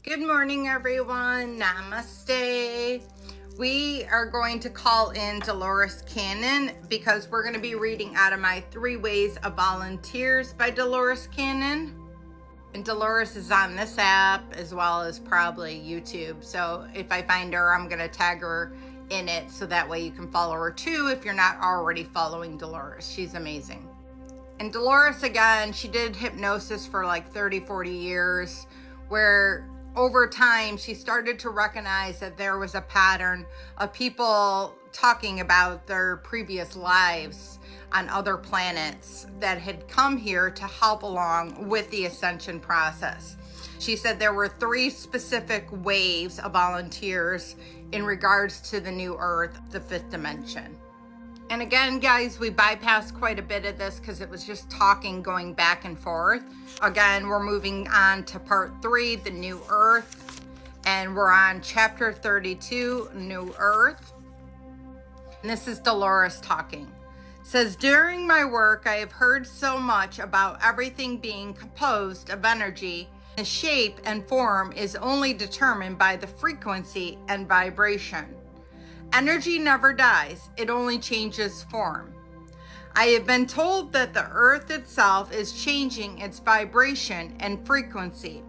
Good morning, everyone. Namaste. We are going to call in Dolores Cannon because we're going to be reading out of my 3 Ways of Volunteers by Dolores Cannon. And Dolores is on this app as well as probably YouTube. So if I find her, I'm going to tag her in it so that way you can follow her too if you're not already following Dolores. She's amazing. And Dolores, again, she did hypnosis for like 30, 40 years where over time, she started to recognize that there was a pattern of people talking about their previous lives on other planets that had come here to help along with the ascension process. She said there were 3 specific waves of volunteers in regards to the new Earth, the 5th dimension. And again, guys, we bypassed quite a bit of this because it was just talking going back and forth. Again, we're moving on to part 3, the new Earth. And we're on chapter 32, New Earth. And this is Dolores talking. It says, during my work, I have heard so much about everything being composed of energy. The shape and form is only determined by the frequency and vibration. Energy never dies, it only changes form. I have been told that the Earth itself is changing its vibration and frequency,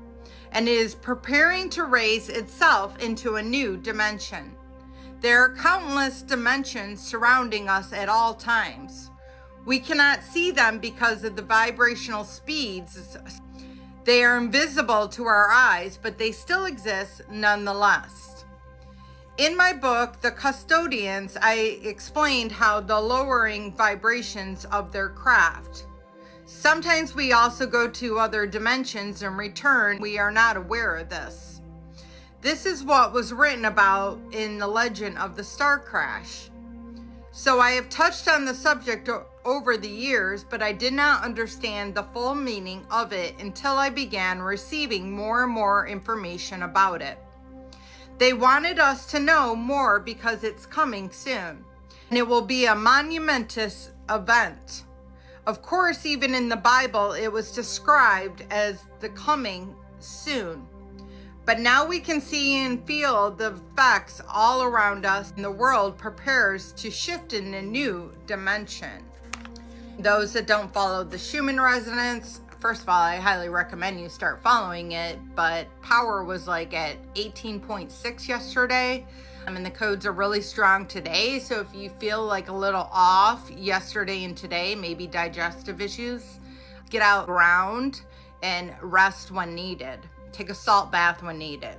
and it is preparing to raise itself into a new dimension. There are countless dimensions surrounding us at all times. We cannot see them because of the vibrational speeds. They are invisible to our eyes, but they still exist nonetheless. In my book, The Custodians, I explained how the lowering vibrations of their craft. Sometimes we also go to other dimensions and return. We are not aware of this. This is what was written about in the legend of the star crash. So I have touched on the subject over the years, but I did not understand the full meaning of it until I began receiving more and more information about it. They wanted us to know more because it's coming soon, and it will be a monumentous event. Of course, even in the Bible, it was described as the coming soon. But now we can see and feel the effects all around us, and the world prepares to shift in a new dimension. Those that don't follow the Schumann resonance, first of all, I highly recommend you start following it, but power was like at 18.6 yesterday. I mean, the codes are really strong today. So if you feel like a little off yesterday and today, maybe digestive issues, get out ground and rest when needed. Take a salt bath when needed.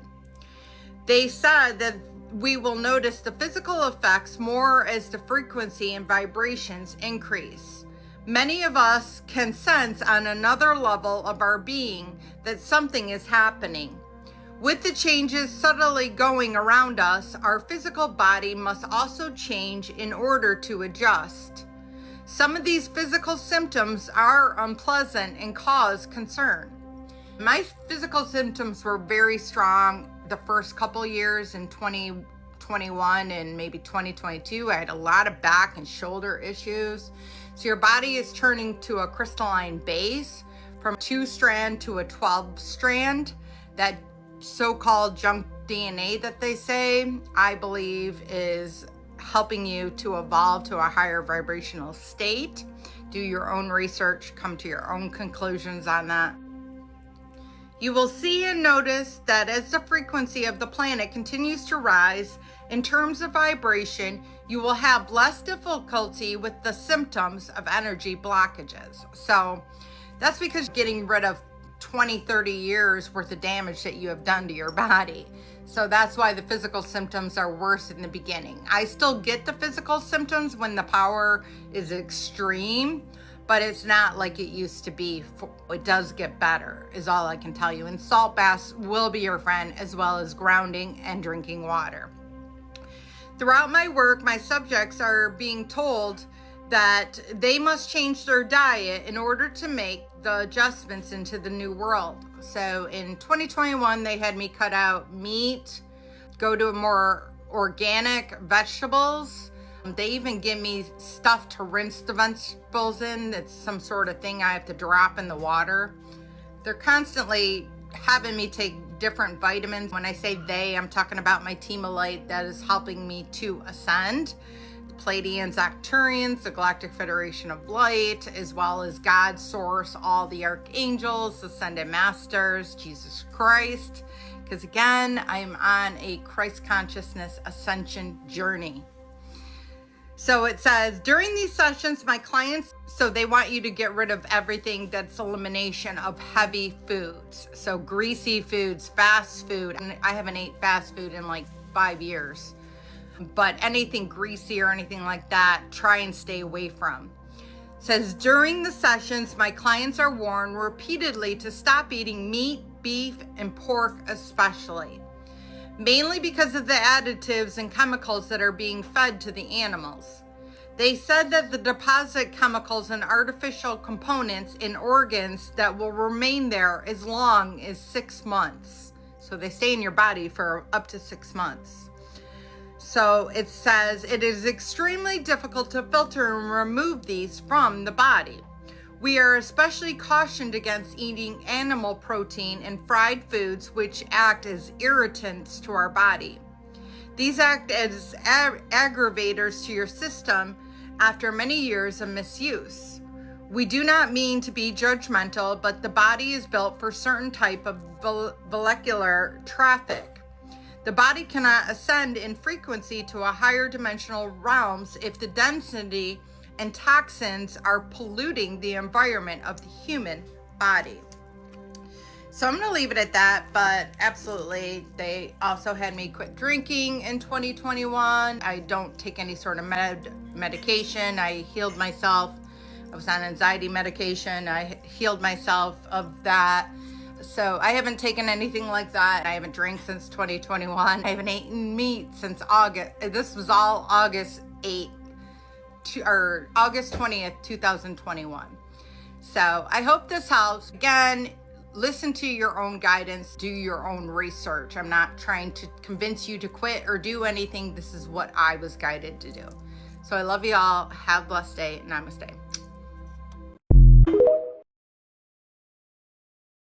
They said that we will notice the physical effects more as the frequency and vibrations increase. Many of us can sense on another level of our being that something is happening. With the changes subtly going around us, our physical body must also change in order to adjust. Some of these physical symptoms are unpleasant and cause concern. My physical symptoms were very strong the first couple years in 2021 and maybe 2022. I had a lot of back and shoulder issues. So your body is turning to a crystalline base from 2-strand to a 12-strand. That so-called junk DNA that they say, I believe is helping you to evolve to a higher vibrational state. Do your own research, come to your own conclusions on that. You will see and notice that as the frequency of the planet continues to rise in terms of vibration, you will have less difficulty with the symptoms of energy blockages. So that's because you're getting rid of 20, 30 years worth of damage that you have done to your body. So that's why the physical symptoms are worse in the beginning. I still get the physical symptoms when the power is extreme, but it's not like it used to be. It does get better, is all I can tell you. And salt baths will be your friend, as well as grounding and drinking water. Throughout my work, my subjects are being told that they must change their diet in order to make the adjustments into the new world. So in 2021, they had me cut out meat, go to more organic vegetables. They even give me stuff to rinse the vegetables in. It's some sort of thing I have to drop in the water. They're constantly having me take different vitamins. When I say they, I'm talking about my team of light that is helping me to ascend. The Pleiadians, Arcturians, the Galactic Federation of Light, as well as God, Source, all the archangels, ascended masters, Jesus Christ. Because again, I'm on a Christ consciousness ascension journey. So it says, during these sessions, my clients, so they want you to get rid of everything that's elimination of heavy foods. So greasy foods, fast food. And I haven't ate fast food in like 5 years. But anything greasy or anything like that, try and stay away from. It says, during the sessions, my clients are warned repeatedly to stop eating meat, beef, and pork especially. Mainly because of the additives and chemicals that are being fed to the animals. They said that the deposit chemicals and artificial components in organs that will remain there as long as 6 months. So they stay in your body for up to 6 months. So it says it is extremely difficult to filter and remove these from the body. We are especially cautioned against eating animal protein and fried foods which act as irritants to our body. These act as aggravators to your system after many years of misuse. We do not mean to be judgmental, but the body is built for certain type of molecular traffic. The body cannot ascend in frequency to a higher dimensional realms if the density and toxins are polluting the environment of the human body. So I'm going to leave it at that, but absolutely, they also had me quit drinking in 2021. I don't take any sort of medication. I healed myself. I was on anxiety medication. I healed myself of that. So I haven't taken anything like that. I haven't drank since 2021. I haven't eaten meat since August. This was all August 8th. Or August 20th, 2021. So I hope this helps. Again, listen to your own guidance, do your own research. I'm not trying to convince you to quit or do anything. This is what I was guided to do. So I love you all. Have a blessed day. Namaste.